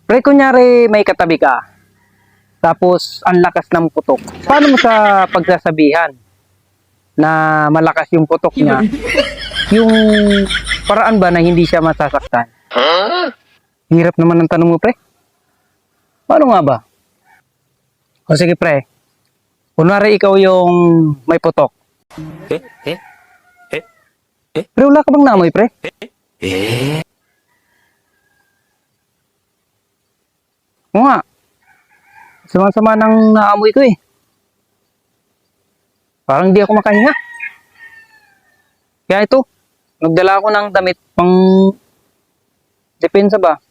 Pre, kunyari may katabi ka, tapos ang lakas ng putok. Paano mo sa pagsasabihan na malakas yung putok niya? Yung paraan ba na hindi siya masasaktan? Hirap naman ang tanong mo, pre. Paano nga ba? O sige, pre. Kunwari ikaw yung may putok. Pre, wala ka bang naamoy, pre? Oo nga. Sama-sama ng naamoy ko eh. Parang di ako makahinga. Kaya ito, nagdala ako ng damit pang depensa ba?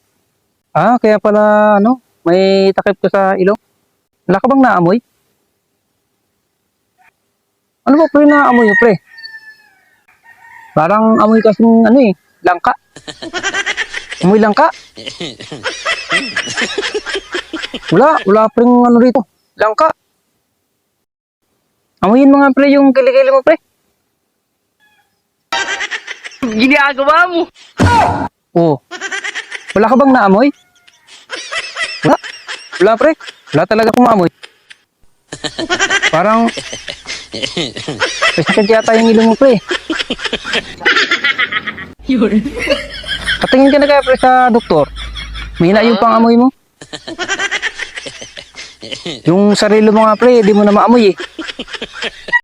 Ah, kaya pala, may takip ko sa ilong. Wala ka bang naamoy? Ano ba pre naamoy mo, pre? Parang amoy kasing langka. Amoy langka. Wala pre rito. Langka. Amoyin mo nga pre yung kilikili mo, pre. Ginagawa mo. Oh. Wala ka bang naamoy? Wala pre. Wala talaga akong maamoy. Parang may sakit yata yung ilong mo, pre. Patingin ka na kaya pre sa doktor. Mahina yung pangamoy mo. Yung sarili mo nga pre, di mo na maamoy eh.